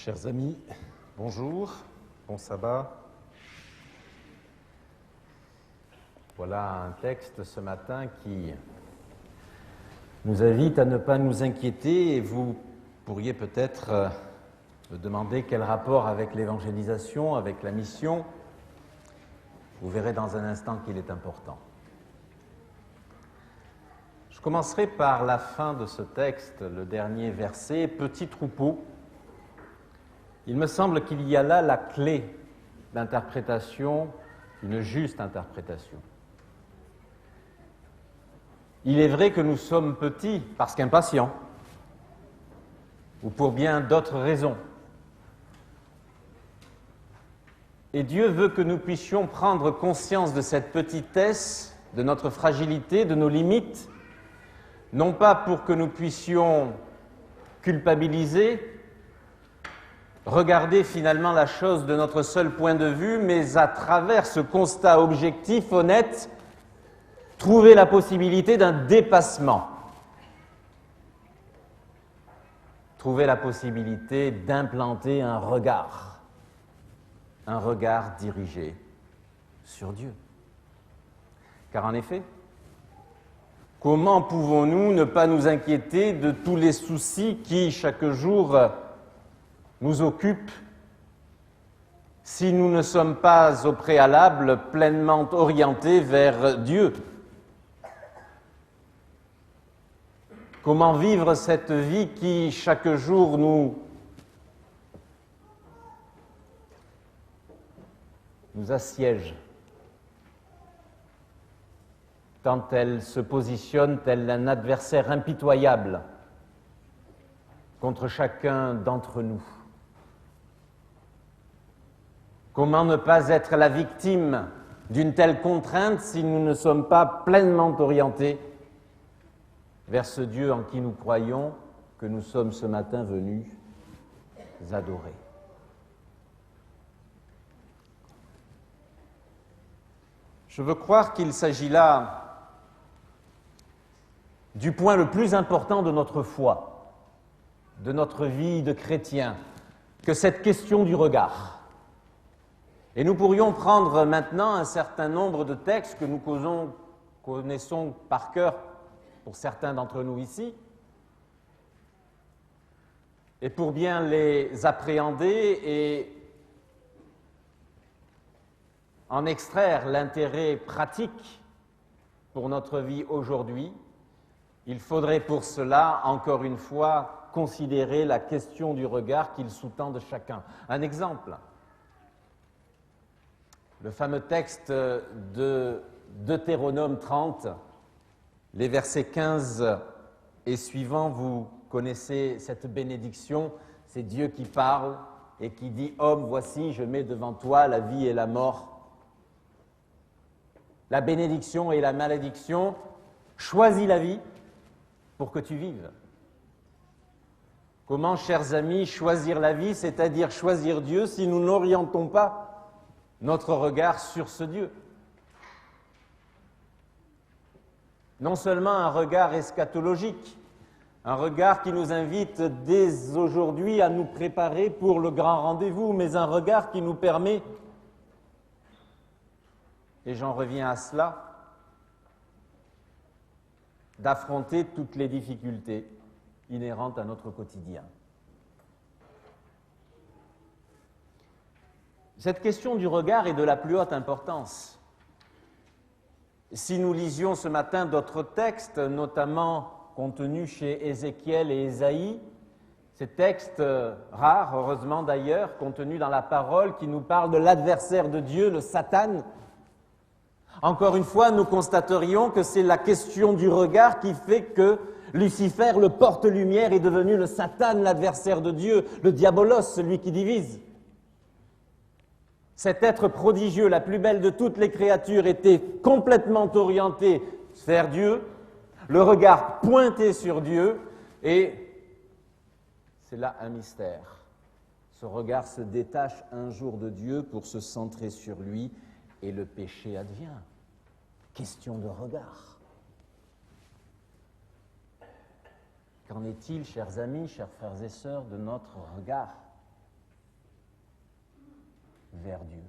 Chers amis, bonjour, bon sabbat. Voilà un texte ce matin qui nous invite à ne pas nous inquiéter et vous pourriez peut-être me demander quel rapport avec l'évangélisation, avec la mission. Vous verrez dans un instant qu'il est important. Je commencerai par la fin de ce texte, le dernier verset, « Petit troupeau ». Il me semble qu'il y a là la clé d'interprétation, une juste interprétation. Il est vrai que nous sommes petits parce qu'impatients, ou pour bien d'autres raisons. Et Dieu veut que nous puissions prendre conscience de cette petitesse, de notre fragilité, de nos limites, non pas pour que nous puissions culpabiliser, regarder finalement la chose de notre seul point de vue, mais à travers ce constat objectif, honnête, trouver la possibilité d'un dépassement. Trouver la possibilité d'implanter un regard dirigé sur Dieu. Car en effet, comment pouvons-nous ne pas nous inquiéter de tous les soucis qui, chaque jour, nous occupent si nous ne sommes pas au préalable pleinement orientés vers Dieu? Comment vivre cette vie qui, chaque jour, nous assiège, tant elle se positionne tel un adversaire impitoyable contre chacun d'entre nous? Comment ne pas être la victime d'une telle contrainte si nous ne sommes pas pleinement orientés vers ce Dieu en qui nous croyons, que nous sommes ce matin venus adorer? Je veux croire qu'il s'agit là du point le plus important de notre foi, de notre vie de chrétien, que cette question du regard. Et nous pourrions prendre maintenant un certain nombre de textes que nous connaissons par cœur pour certains d'entre nous ici, et pour bien les appréhender et en extraire l'intérêt pratique pour notre vie aujourd'hui, il faudrait pour cela, encore une fois, considérer la question du regard qu'il sous-tend de chacun. Un exemple. Le fameux texte de Deutéronome 30, les versets 15 et suivants, vous connaissez cette bénédiction, c'est Dieu qui parle et qui dit « Homme, voici, je mets devant toi la vie et la mort, la bénédiction et la malédiction, choisis la vie pour que tu vives. » Comment, chers amis, choisir la vie, c'est-à-dire choisir Dieu, si nous n'orientons pas notre regard sur ce Dieu? Non seulement un regard eschatologique, un regard qui nous invite dès aujourd'hui à nous préparer pour le grand rendez-vous, mais un regard qui nous permet, et j'en reviens à cela, d'affronter toutes les difficultés inhérentes à notre quotidien. Cette question du regard est de la plus haute importance. Si nous lisions ce matin d'autres textes, notamment contenus chez Ézéchiel et Ésaïe, ces textes rares, heureusement d'ailleurs, contenus dans la parole, qui nous parlent de l'adversaire de Dieu, le Satan, encore une fois, nous constaterions que c'est la question du regard qui fait que Lucifer, le porte-lumière, est devenu le Satan, l'adversaire de Dieu, le diabolos, celui qui divise. Cet être prodigieux, la plus belle de toutes les créatures, était complètement orienté vers Dieu, le regard pointé sur Dieu, et c'est là un mystère. Ce regard se détache un jour de Dieu pour se centrer sur lui, et le péché advient. Question de regard. Qu'en est-il, chers amis, chers frères et sœurs, de notre regard? vers Dieu.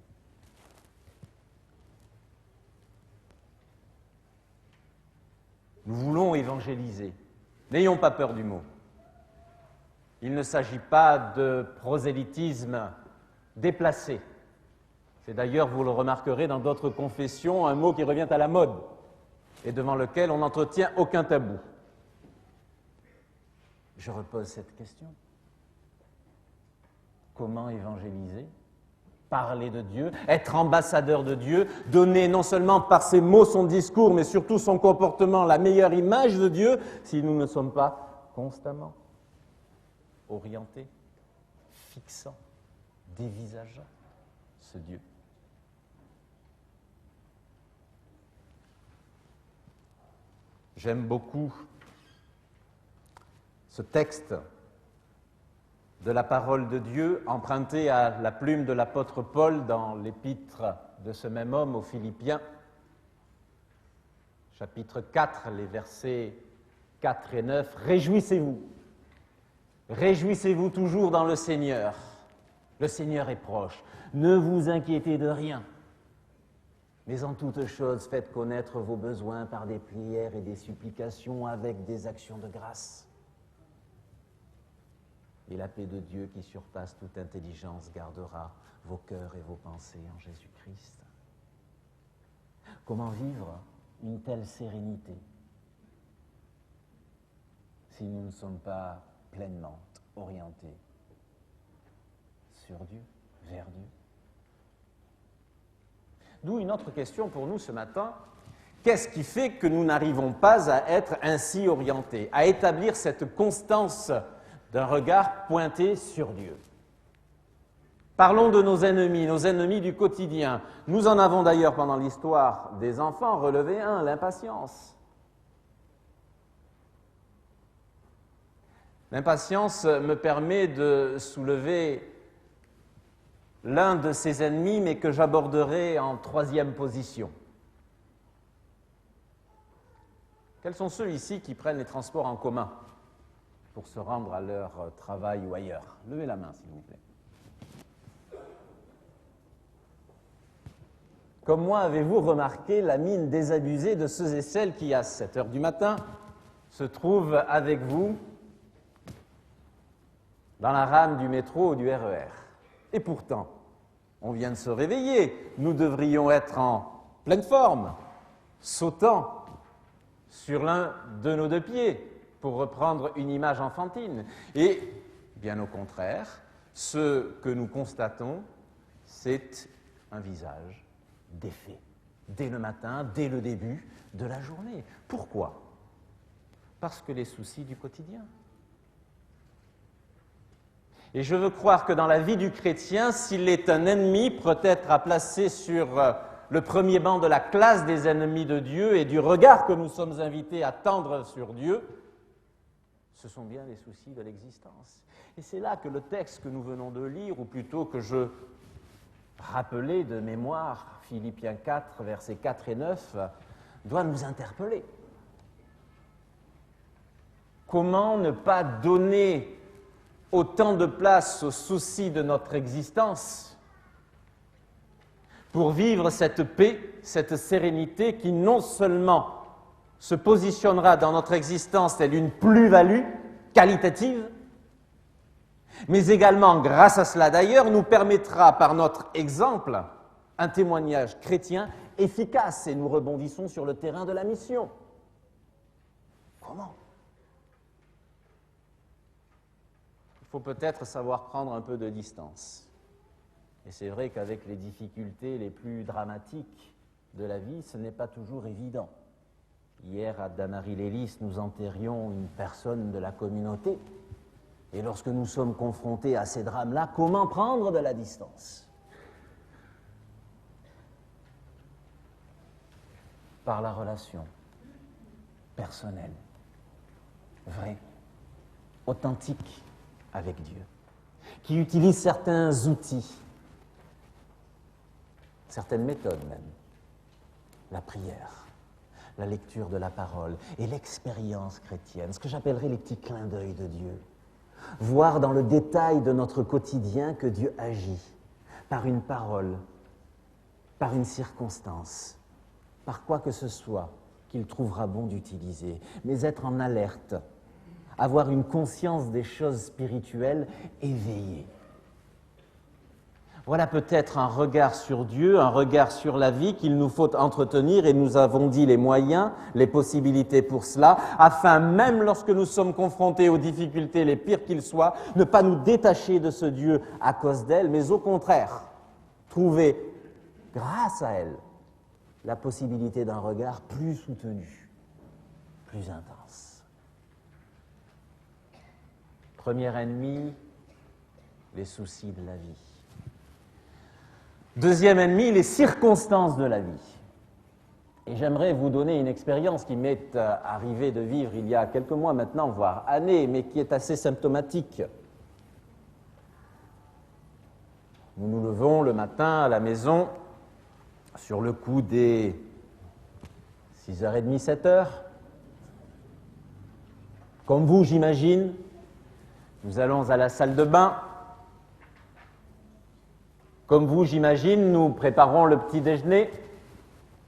Nous voulons évangéliser. N'ayons pas peur du mot. Il ne s'agit pas de prosélytisme déplacé. C'est d'ailleurs, vous le remarquerez dans d'autres confessions, un mot qui revient à la mode et devant lequel on n'entretient aucun tabou. Je repose cette question. Comment évangéliser ? Parler de Dieu, être ambassadeur de Dieu, donner non seulement par ses mots son discours, mais surtout son comportement, la meilleure image de Dieu, si nous ne sommes pas constamment orientés, fixants, dévisageant ce Dieu. J'aime beaucoup ce texte de la parole de Dieu emprunté à la plume de l'apôtre Paul dans l'épître de ce même homme aux Philippiens, chapitre 4, les versets 4 et 9. Réjouissez-vous. Réjouissez-vous toujours dans le Seigneur. Le Seigneur est proche. Ne vous inquiétez de rien. Mais en toute chose, faites connaître vos besoins par des prières et des supplications avec des actions de grâce. Et la paix de Dieu qui surpasse toute intelligence gardera vos cœurs et vos pensées en Jésus-Christ. Comment vivre une telle sérénité si nous ne sommes pas pleinement orientés sur Dieu, vers Dieu? D'où une autre question pour nous ce matin. Qu'est-ce qui fait que nous n'arrivons pas à être ainsi orientés, à établir cette constance d'un regard pointé sur Dieu? Parlons de nos ennemis du quotidien. Nous en avons d'ailleurs pendant l'histoire des enfants relevé un, l'impatience. L'impatience me permet de soulever l'un de ses ennemis, mais que j'aborderai en troisième position. Quels sont ceux ici qui prennent les transports en commun pour se rendre à leur travail ou ailleurs? Levez la main, s'il vous plaît. Comme moi, avez-vous remarqué la mine désabusée de ceux et celles qui, à 7 heures du matin, se trouvent avec vous dans la rame du métro ou du RER? Et pourtant, on vient de se réveiller, nous devrions être en pleine forme, sautant sur l'un de nos deux pieds, pour reprendre une image enfantine. Et, bien au contraire, ce que nous constatons, c'est un visage défait, dès le matin, dès le début de la journée. Pourquoi? Parce que les soucis du quotidien. Et je veux croire que dans la vie du chrétien, s'il est un ennemi, peut-être à placer sur le premier banc de la classe des ennemis de Dieu et du regard que nous sommes invités à tendre sur Dieu, ce sont bien les soucis de l'existence. Et c'est là que le texte que nous venons de lire, ou plutôt que je rappelais de mémoire, Philippiens 4, versets 4 et 9, doit nous interpeller. Comment ne pas donner autant de place aux soucis de notre existence pour vivre cette paix, cette sérénité qui non seulement se positionnera dans notre existence telle une plus-value qualitative, mais également, grâce à cela d'ailleurs, nous permettra par notre exemple un témoignage chrétien efficace, et nous rebondissons sur le terrain de la mission. Comment ? Il faut peut-être savoir prendre un peu de distance. Et c'est vrai qu'avec les difficultés les plus dramatiques de la vie, ce n'est pas toujours évident. Hier, à Damary-Lélis, nous enterrions une personne de la communauté. Et lorsque nous sommes confrontés à ces drames-là, comment prendre de la distance? Par la relation personnelle, vraie, authentique avec Dieu, qui utilise certains outils, certaines méthodes même, la prière, la lecture de la parole et l'expérience chrétienne, ce que j'appellerais les petits clins d'œil de Dieu. Voir dans le détail de notre quotidien que Dieu agit, par une parole, par une circonstance, par quoi que ce soit qu'il trouvera bon d'utiliser, mais être en alerte, avoir une conscience des choses spirituelles éveillée. Voilà peut-être un regard sur Dieu, un regard sur la vie qu'il nous faut entretenir, et nous avons dit les moyens, les possibilités pour cela, afin, même lorsque nous sommes confrontés aux difficultés les pires qu'ils soient, ne pas nous détacher de ce Dieu à cause d'elle, mais au contraire, trouver, grâce à elle, la possibilité d'un regard plus soutenu, plus intense. Premier ennemi, les soucis de la vie. Deuxième ennemi, les circonstances de la vie. Et j'aimerais vous donner une expérience qui m'est arrivée de vivre il y a quelques mois maintenant, voire années, mais qui est assez symptomatique. Nous nous levons le matin à la maison, sur le coup des 6h30, 7h. Comme vous, j'imagine, nous allons à la salle de bain. Comme vous, j'imagine, nous préparons le petit déjeuner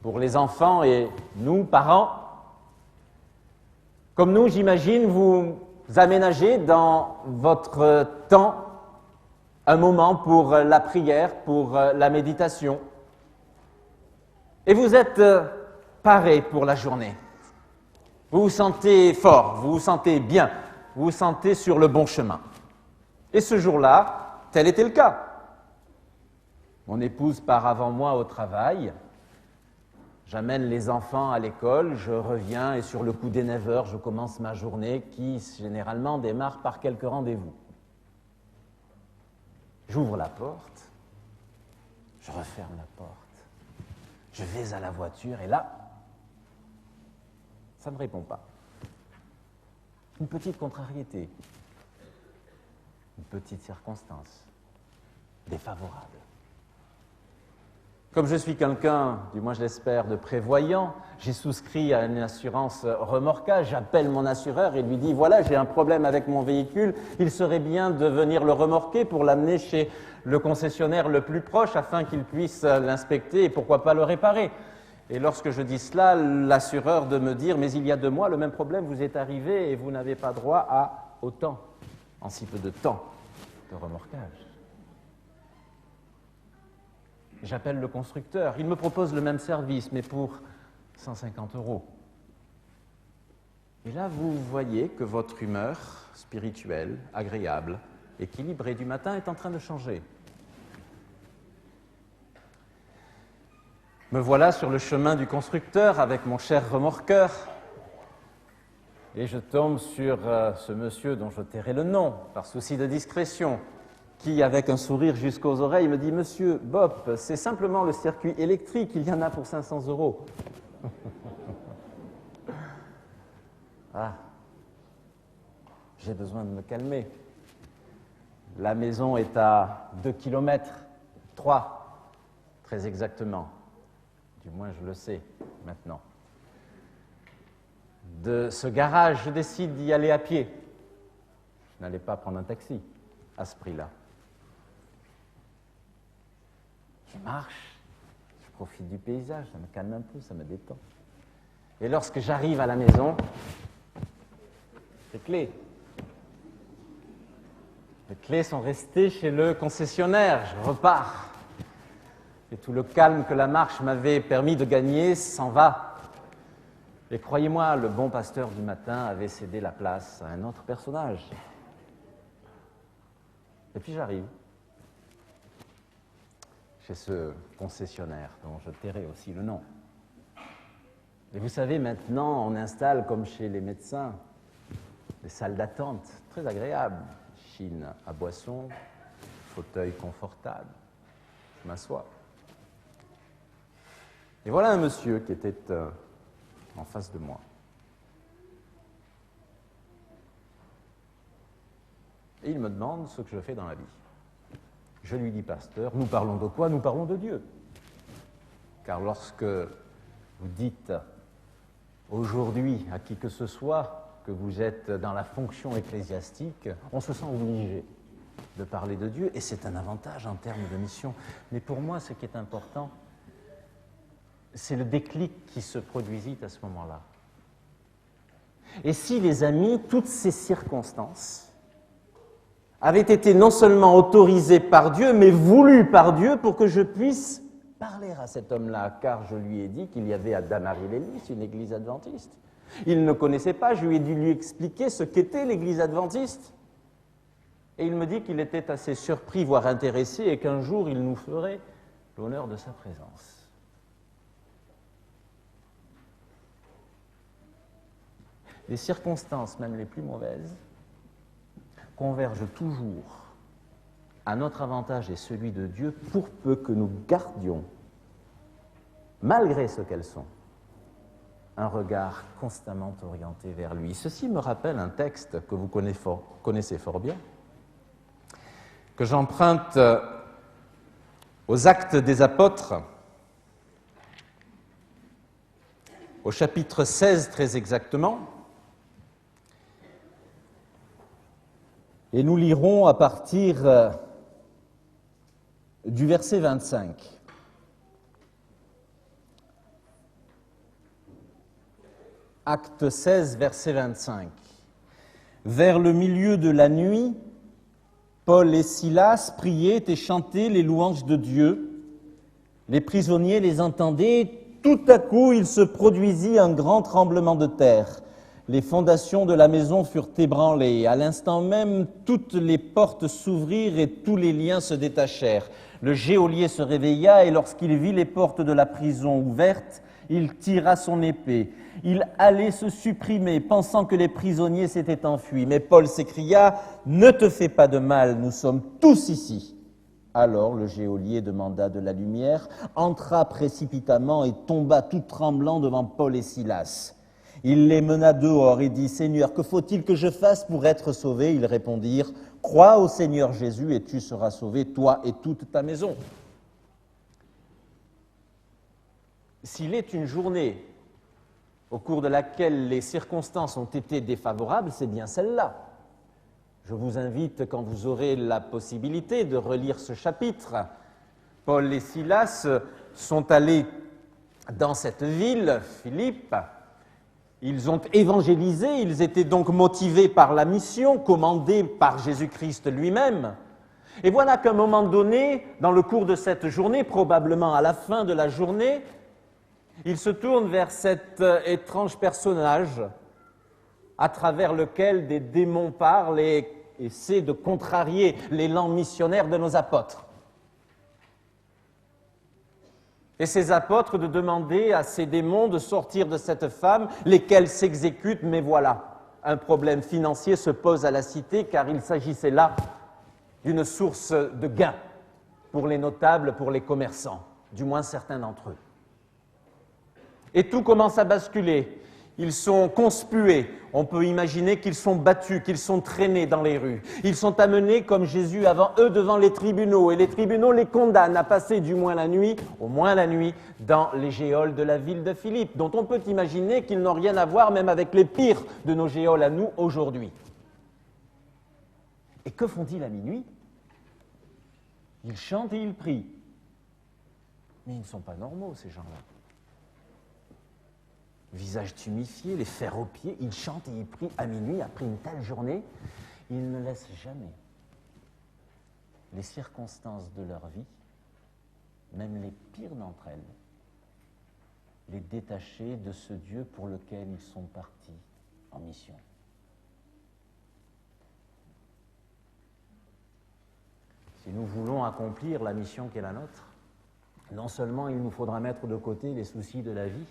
pour les enfants et nous, parents. Comme nous, j'imagine, vous aménagez dans votre temps un moment pour la prière, pour la méditation. Et vous êtes parés pour la journée. Vous vous sentez fort, vous vous sentez bien, vous vous sentez sur le bon chemin. Et ce jour-là, tel était le cas. Mon épouse part avant moi au travail, j'amène les enfants à l'école, je reviens et sur le coup des 9h, je commence ma journée qui généralement démarre par quelques rendez-vous. J'ouvre la porte, je referme la porte, je vais à la voiture et là, ça ne me répond pas. Une petite contrariété, une petite circonstance défavorable. Comme je suis quelqu'un, du moins je l'espère, de prévoyant, j'ai souscrit à une assurance remorquage, j'appelle mon assureur et lui dis « Voilà, j'ai un problème avec mon véhicule, il serait bien de venir le remorquer pour l'amener chez le concessionnaire le plus proche afin qu'il puisse l'inspecter et pourquoi pas le réparer. » Et lorsque je dis cela, l'assureur de me dire « Mais il y a 2 mois, le même problème vous est arrivé et vous n'avez pas droit à autant, en si peu de temps, de remorquage. » J'appelle le constructeur, il me propose le même service, mais pour 150 €. Et là, vous voyez que votre humeur spirituelle, agréable, équilibrée du matin est en train de changer. Me voilà sur le chemin du constructeur avec mon cher remorqueur, et je tombe sur ce monsieur dont je tairai le nom, par souci de discrétion, qui, avec un sourire jusqu'aux oreilles, me dit « Monsieur Bopp, c'est simplement le circuit électrique, il y en a pour 500 €. » Ah, j'ai besoin de me calmer. La maison est à 2 km, 3, très exactement. Du moins, je le sais maintenant. De ce garage, je décide d'y aller à pied. Je n'allais pas prendre un taxi à ce prix-là. Je marche, je profite du paysage, ça me calme un peu, ça me détend. Et lorsque j'arrive à la maison, les clés sont restées chez le concessionnaire, je repars. Et tout le calme que la marche m'avait permis de gagner s'en va. Et croyez-moi, le bon pasteur du matin avait cédé la place à un autre personnage. Et puis j'arrive chez ce concessionnaire, dont je tairai aussi le nom. Et vous savez, maintenant, on installe, comme chez les médecins, des salles d'attente très agréables. Chine à boisson, fauteuil confortable. Je m'assois. Et voilà un monsieur qui était en face de moi. Et il me demande ce que je fais dans la vie. Je lui dis, pasteur, nous parlons de quoi? Nous parlons de Dieu. Car lorsque vous dites aujourd'hui à qui que ce soit que vous êtes dans la fonction ecclésiastique, on se sent obligé de parler de Dieu, et c'est un avantage en termes de mission. Mais pour moi, ce qui est important, c'est le déclic qui se produisit à ce moment-là. Et si les amis, toutes ces circonstances, avaient été non seulement autorisées par Dieu, mais voulues par Dieu pour que je puisse parler à cet homme-là, car je lui ai dit qu'il y avait à Damary-les-Lys une église adventiste. Il ne connaissait pas, je lui ai dû lui expliquer ce qu'était l'église adventiste. Et il me dit qu'il était assez surpris, voire intéressé, et qu'un jour il nous ferait l'honneur de sa présence. Les circonstances, même les plus mauvaises, convergent toujours à notre avantage et celui de Dieu pour peu que nous gardions, malgré ce qu'elles sont, un regard constamment orienté vers lui. Ceci me rappelle un texte que vous connaissez fort bien, que j'emprunte aux Actes des Apôtres, au chapitre 16 très exactement, et nous lirons à partir du verset 25. Acte 16, verset 25. Vers le milieu de la nuit, Paul et Silas priaient et chantaient les louanges de Dieu. Les prisonniers les entendaient. Tout à coup, il se produisit un grand tremblement de terre. Les fondations de la maison furent ébranlées. À l'instant même, toutes les portes s'ouvrirent et tous les liens se détachèrent. Le geôlier se réveilla et lorsqu'il vit les portes de la prison ouvertes, il tira son épée. Il allait se supprimer, pensant que les prisonniers s'étaient enfuis. Mais Paul s'écria « Ne te fais pas de mal, nous sommes tous ici !» Alors le geôlier demanda de la lumière, entra précipitamment et tomba tout tremblant devant Paul et Silas. Il les mena dehors et dit « Seigneur, que faut-il que je fasse pour être sauvé ?» Ils répondirent « Crois au Seigneur Jésus et tu seras sauvé, toi et toute ta maison. » S'il est une journée au cours de laquelle les circonstances ont été défavorables, c'est bien celle-là. Je vous invite, quand vous aurez la possibilité, de relire ce chapitre. Paul et Silas sont allés dans cette ville, Philippe. Ils ont évangélisé, ils étaient donc motivés par la mission, commandée par Jésus-Christ lui-même. Et voilà qu'à un moment donné, dans le cours de cette journée, probablement à la fin de la journée, ils se tournent vers cet étrange personnage à travers lequel des démons parlent et essaient de contrarier l'élan missionnaire de nos apôtres. Et ces apôtres de demander à ces démons de sortir de cette femme, lesquels s'exécutent, mais voilà, un problème financier se pose à la cité, car il s'agissait là d'une source de gain pour les notables, pour les commerçants, du moins certains d'entre eux. Et tout commence à basculer. Ils sont conspués. On peut imaginer qu'ils sont battus, qu'ils sont traînés dans les rues. Ils sont amenés, comme Jésus avant eux, devant les tribunaux. Et les tribunaux les condamnent à passer au moins la nuit, dans les geôles de la ville de Philippe, dont on peut imaginer qu'ils n'ont rien à voir même avec les pires de nos geôles à nous aujourd'hui. Et que font-ils à minuit? Ils chantent et ils prient. Mais ils ne sont pas normaux, ces gens-là. Visage tuméfié, les fers aux pieds, ils chantent et ils prient à minuit, après une telle journée. Ils ne laissent jamais les circonstances de leur vie, même les pires d'entre elles, les détacher de ce Dieu pour lequel ils sont partis en mission. Si nous voulons accomplir la mission qui est la nôtre, non seulement il nous faudra mettre de côté les soucis de la vie,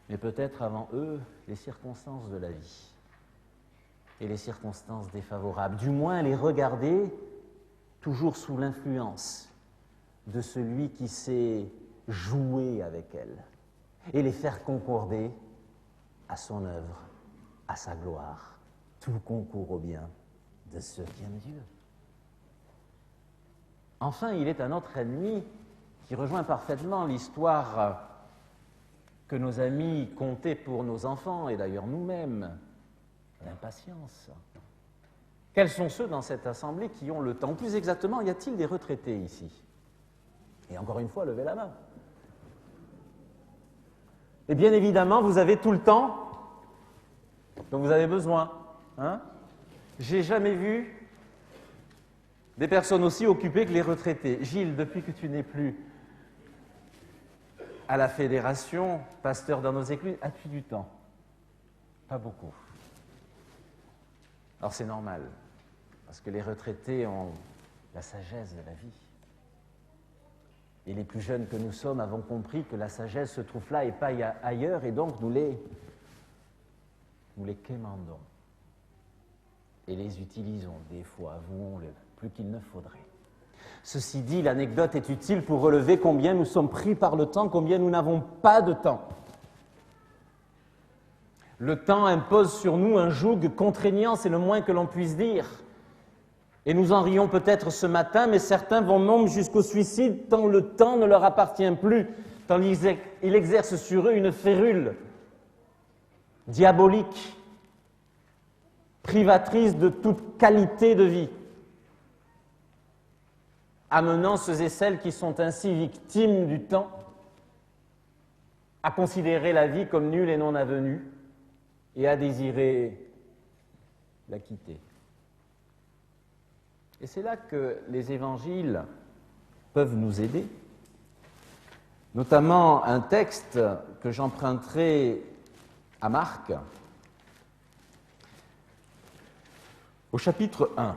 mais peut-être avant eux, les circonstances de la vie et les circonstances défavorables. Du moins, les regarder toujours sous l'influence de celui qui sait jouer avec elles et les faire concorder à son œuvre, à sa gloire. Tout concourt au bien de ceux qui aiment Dieu. Enfin, il est un autre ennemi qui rejoint parfaitement l'histoire que nos amis contaient pour nos enfants, et d'ailleurs nous-mêmes, l'impatience. Quels sont ceux dans cette assemblée qui ont le temps? Plus exactement, y a-t-il des retraités ici? Et encore une fois, levez la main. Et bien évidemment, vous avez tout le temps dont vous avez besoin. Hein? J'ai jamais vu des personnes aussi occupées que les retraités. Gilles, depuis que tu n'es plus à la fédération, pasteur dans nos églises, as-tu du temps? Pas beaucoup. Alors c'est normal, parce que les retraités ont la sagesse de la vie. Et les plus jeunes que nous sommes avons compris que la sagesse se trouve là et pas ailleurs, et donc nous les quémandons. Et les utilisons des fois, avouons-le, plus qu'il ne faudrait. Ceci dit, l'anecdote est utile pour relever combien nous sommes pris par le temps, combien nous n'avons pas de temps. Le temps impose sur nous un joug contraignant, c'est le moins que l'on puisse dire. Et nous en rions peut-être ce matin, mais certains vont même jusqu'au suicide tant le temps ne leur appartient plus, tant il exerce sur eux une férule diabolique, privatrice de toute qualité de vie, amenant ceux et celles qui sont ainsi victimes du temps à considérer la vie comme nulle et non avenue et à désirer la quitter. Et c'est là que les évangiles peuvent nous aider, notamment un texte que j'emprunterai à Marc, au chapitre 1.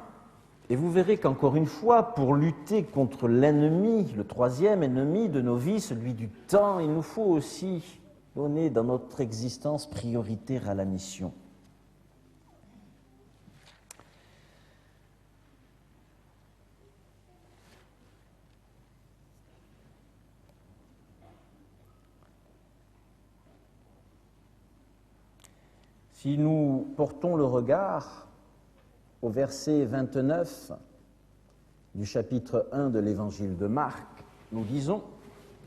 Et vous verrez qu'encore une fois, pour lutter contre l'ennemi, le troisième ennemi de nos vies, celui du temps, il nous faut aussi donner dans notre existence priorité à la mission. Si nous portons le regard au verset 29 du chapitre 1 de l'évangile de Marc, nous lisons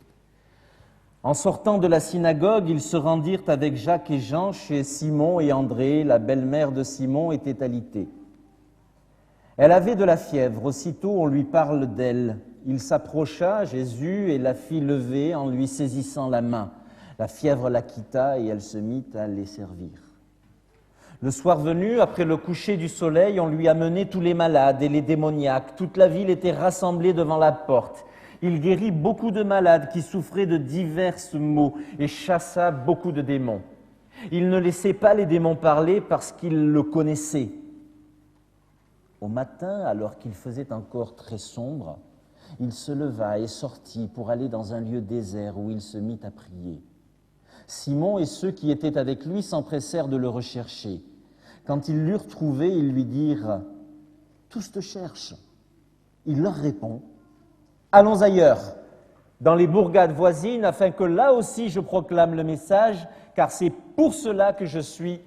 « En sortant de la synagogue, ils se rendirent avec Jacques et Jean chez Simon et André, la belle-mère de Simon était alitée. Elle avait de la fièvre, aussitôt on lui parle d'elle. Il s'approcha, Jésus, et la fit lever en lui saisissant la main. La fièvre la quitta et elle se mit à les servir. Le soir venu, après le coucher du soleil, on lui amenait tous les malades et les démoniaques. Toute la ville était rassemblée devant la porte. Il guérit beaucoup de malades qui souffraient de divers maux et chassa beaucoup de démons. Il ne laissait pas les démons parler parce qu'il le connaissait. Au matin, alors qu'il faisait encore très sombre, il se leva et sortit pour aller dans un lieu désert où il se mit à prier. Simon et ceux qui étaient avec lui s'empressèrent de le rechercher. Quand ils l'eurent trouvé, ils lui dirent « Tous te cherchent ». Il leur répond « Allons ailleurs, dans les bourgades voisines, afin que là aussi je proclame le message, car c'est pour cela que je suis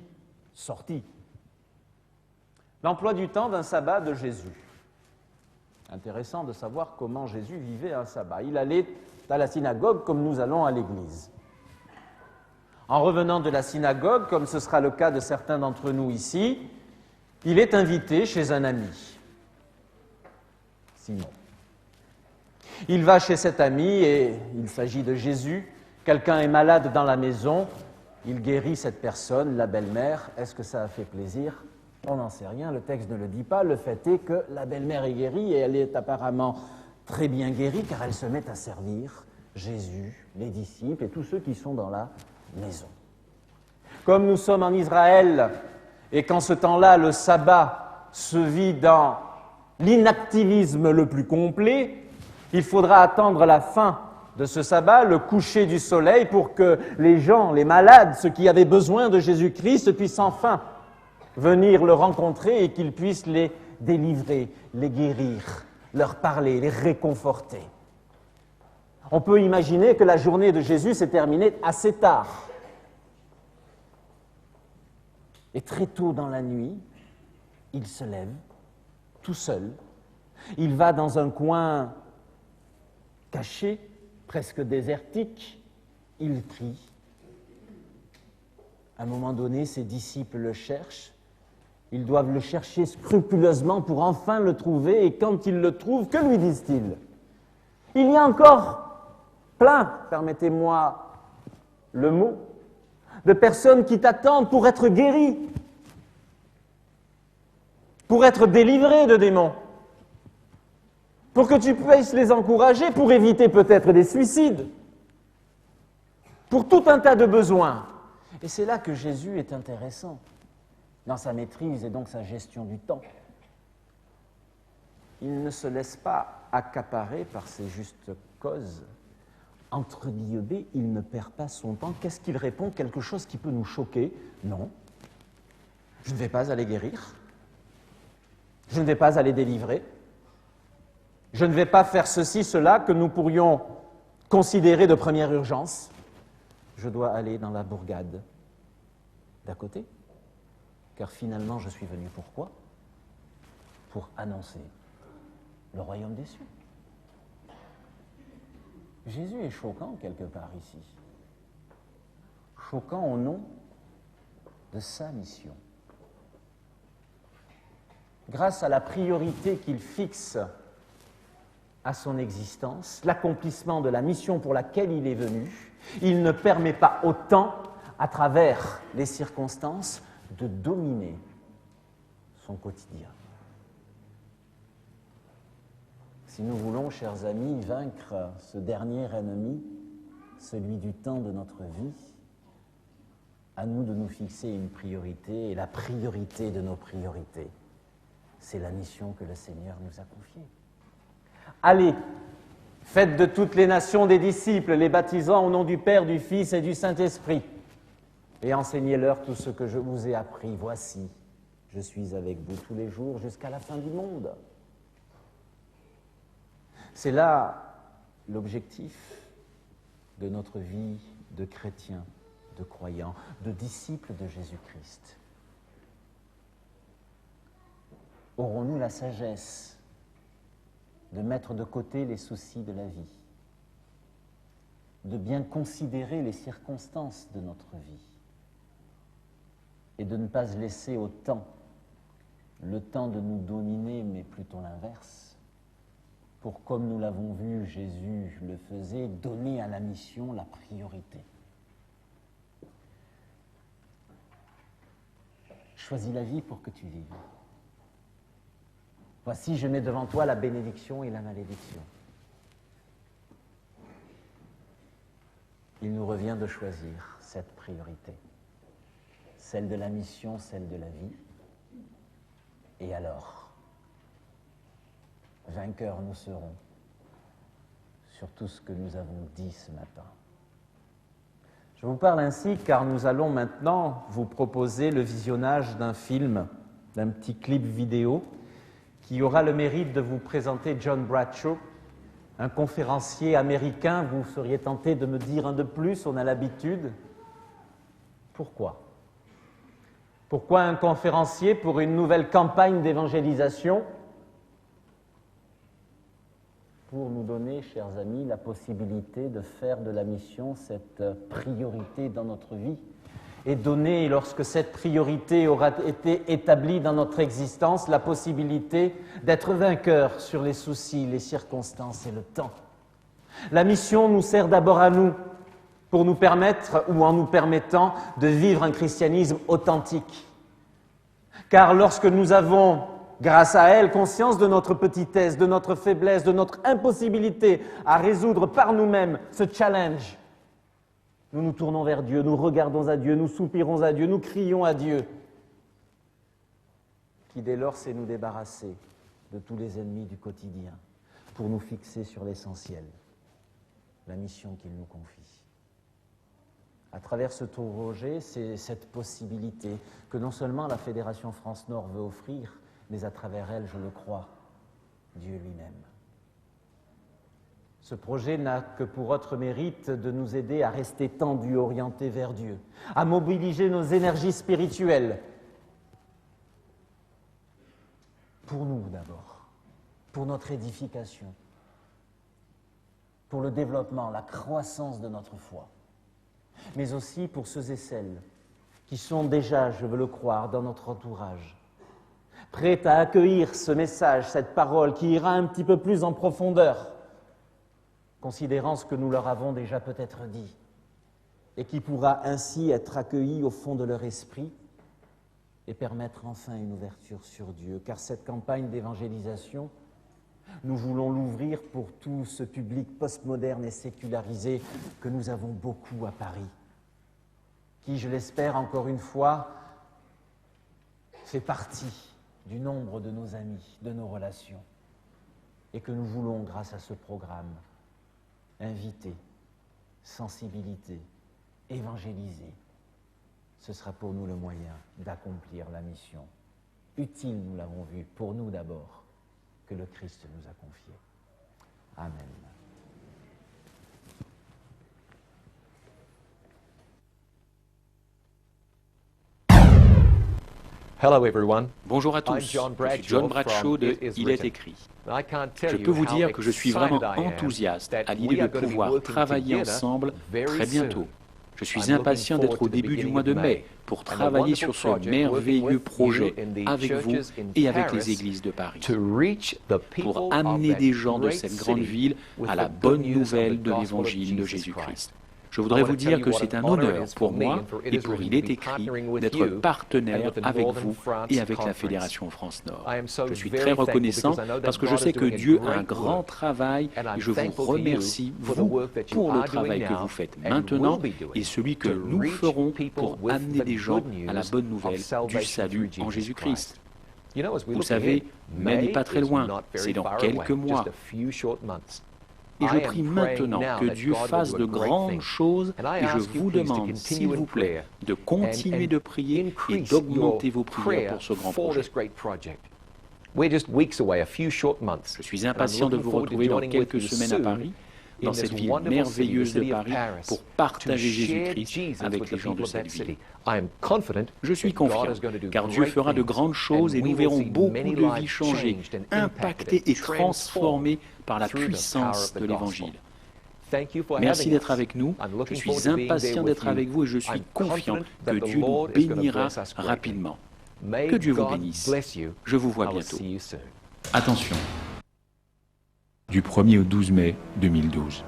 sorti. » L'emploi du temps d'un sabbat de Jésus. Intéressant de savoir comment Jésus vivait un sabbat. Il allait à la synagogue comme nous allons à l'église. En revenant de la synagogue, comme ce sera le cas de certains d'entre nous ici, il est invité chez un ami, Simon. Il va chez cet ami et il s'agit de Jésus. Quelqu'un est malade dans la maison, il guérit cette personne, la belle-mère. Est-ce que ça a fait plaisir? On n'en sait rien, le texte ne le dit pas. Le fait est que la belle-mère est guérie et elle est apparemment très bien guérie car elle se met à servir Jésus, les disciples et tous ceux qui sont dans la maison. Comme nous sommes en Israël et qu'en ce temps-là, le sabbat se vit dans l'inactivisme le plus complet, il faudra attendre la fin de ce sabbat, le coucher du soleil, pour que les gens, les malades, ceux qui avaient besoin de Jésus-Christ, puissent enfin venir le rencontrer et qu'il puisse les délivrer, les guérir, leur parler, les réconforter. On peut imaginer que la journée de Jésus s'est terminée assez tard. Et très tôt dans la nuit, il se lève, tout seul. Il va dans un coin caché, presque désertique. Il prie. À un moment donné, ses disciples le cherchent. Ils doivent le chercher scrupuleusement pour enfin le trouver, et quand ils le trouvent, que lui disent-ils? Il y a encore plein, permettez-moi le mot, de personnes qui t'attendent pour être guéries, pour être délivrées de démons, pour que tu puisses les encourager, pour éviter peut-être des suicides, pour tout un tas de besoins. Et c'est là que Jésus est intéressant, dans sa maîtrise et donc sa gestion du temps. Il ne se laisse pas accaparer par ses justes causes. Entre guillemets, il ne perd pas son temps. Qu'est-ce qu'il répond? Quelque chose qui peut nous choquer? Non. Je ne vais pas aller guérir. Je ne vais pas aller délivrer. Je ne vais pas faire ceci, cela que nous pourrions considérer de première urgence. Je dois aller dans la bourgade d'à côté. Car finalement, je suis venu pourquoi? Pour annoncer le royaume des cieux. Jésus est choquant quelque part ici. Choquant au nom de sa mission. Grâce à la priorité qu'il fixe à son existence, l'accomplissement de la mission pour laquelle il est venu, il ne permet pas au temps, à travers les circonstances, de dominer son quotidien. Si nous voulons, chers amis, vaincre ce dernier ennemi, celui du temps de notre vie, à nous de nous fixer une priorité, et la priorité de nos priorités, c'est la mission que le Seigneur nous a confiée. Allez, faites de toutes les nations des disciples, les baptisant au nom du Père, du Fils et du Saint-Esprit, et enseignez-leur tout ce que je vous ai appris. Voici, je suis avec vous tous les jours jusqu'à la fin du monde. C'est là l'objectif de notre vie de chrétien, de croyant, de disciple de Jésus-Christ. Aurons-nous la sagesse de mettre de côté les soucis de la vie, de bien considérer les circonstances de notre vie et de ne pas se laisser au temps, le temps de nous dominer, mais plutôt l'inverse, pour, comme nous l'avons vu, Jésus le faisait, donner à la mission la priorité. Choisis la vie pour que tu vives. Voici, je mets devant toi la bénédiction et la malédiction. Il nous revient de choisir cette priorité, celle de la mission, celle de la vie. Et alors, vainqueurs nous serons sur tout ce que nous avons dit ce matin. Je vous parle ainsi car nous allons maintenant vous proposer le visionnage d'un film, d'un petit clip vidéo qui aura le mérite de vous présenter John Bradshaw, un conférencier américain. Vous seriez tenté de me dire un de plus, on a l'habitude. Pourquoi? Pourquoi un conférencier pour une nouvelle campagne d'évangélisation? Pour nous donner, chers amis, la possibilité de faire de la mission cette priorité dans notre vie et donner, lorsque cette priorité aura été établie dans notre existence, la possibilité d'être vainqueur sur les soucis, les circonstances et le temps. La mission nous sert d'abord à nous, pour nous permettre, ou en nous permettant, de vivre un christianisme authentique. Car lorsque nous avons, grâce à elle, conscience de notre petitesse, de notre faiblesse, de notre impossibilité à résoudre par nous-mêmes ce challenge, nous nous tournons vers Dieu, nous regardons à Dieu, nous soupirons à Dieu, nous crions à Dieu, qui dès lors sait nous débarrasser de tous les ennemis du quotidien, pour nous fixer sur l'essentiel, la mission qu'il nous confie. À travers ce tour Roger, c'est cette possibilité que non seulement la Fédération France-Nord veut offrir, mais à travers elle, je le crois, Dieu lui-même. Ce projet n'a que pour autre mérite de nous aider à rester tendus, orientés vers Dieu, à mobiliser nos énergies spirituelles, pour nous d'abord, pour notre édification, pour le développement, la croissance de notre foi, mais aussi pour ceux et celles qui sont déjà, je veux le croire, dans notre entourage, prêt à accueillir ce message, cette parole qui ira un petit peu plus en profondeur, considérant ce que nous leur avons déjà peut-être dit, et qui pourra ainsi être accueilli au fond de leur esprit et permettre enfin une ouverture sur Dieu. Car cette campagne d'évangélisation, nous voulons l'ouvrir pour tout ce public postmoderne et sécularisé que nous avons beaucoup à Paris, qui, je l'espère encore une fois, fait partie du nombre de nos amis, de nos relations, et que nous voulons, grâce à ce programme, inviter, sensibiliser, évangéliser. Ce sera pour nous le moyen d'accomplir la mission utile, nous l'avons vu, pour nous d'abord, que le Christ nous a confiée. Amen. Hello everyone. Bonjour à tous, je suis John Bradshaw de Il est écrit. Je peux vous dire que je suis vraiment enthousiaste à l'idée de pouvoir travailler ensemble très bientôt. Je suis impatient d'être au début du mois de mai pour travailler sur ce merveilleux projet avec vous et avec les églises de Paris, pour amener des gens de cette grande ville à la bonne nouvelle de l'évangile de Jésus-Christ. Je voudrais vous dire que c'est un honneur pour moi et pour Il est écrit d'être partenaire avec vous et avec la Fédération France-Nord. Je suis très reconnaissant parce que je sais que Dieu a un grand travail et je vous remercie, vous, pour le travail que vous faites maintenant et celui que nous ferons pour amener des gens à la bonne nouvelle du salut en Jésus-Christ. Vous savez, mai n'est pas très loin, c'est dans quelques mois. Et je prie maintenant que Dieu fasse de grandes choses et je vous demande, s'il vous plaît, de continuer de prier et d'augmenter vos prières pour ce grand projet. Je suis impatient de vous retrouver dans quelques semaines à Paris, dans cette ville merveilleuse de Paris, pour partager Jésus-Christ avec les gens de cette ville. Je suis confiant, car Dieu fera de grandes choses et nous verrons beaucoup de vies changées, impactées et transformées par la puissance de l'Évangile. Merci d'être avec nous, je suis impatient d'être avec vous et je suis confiant que Dieu nous bénira rapidement. Que Dieu vous bénisse. Je vous vois bientôt. Attention, du 1er au 12 mai 2012.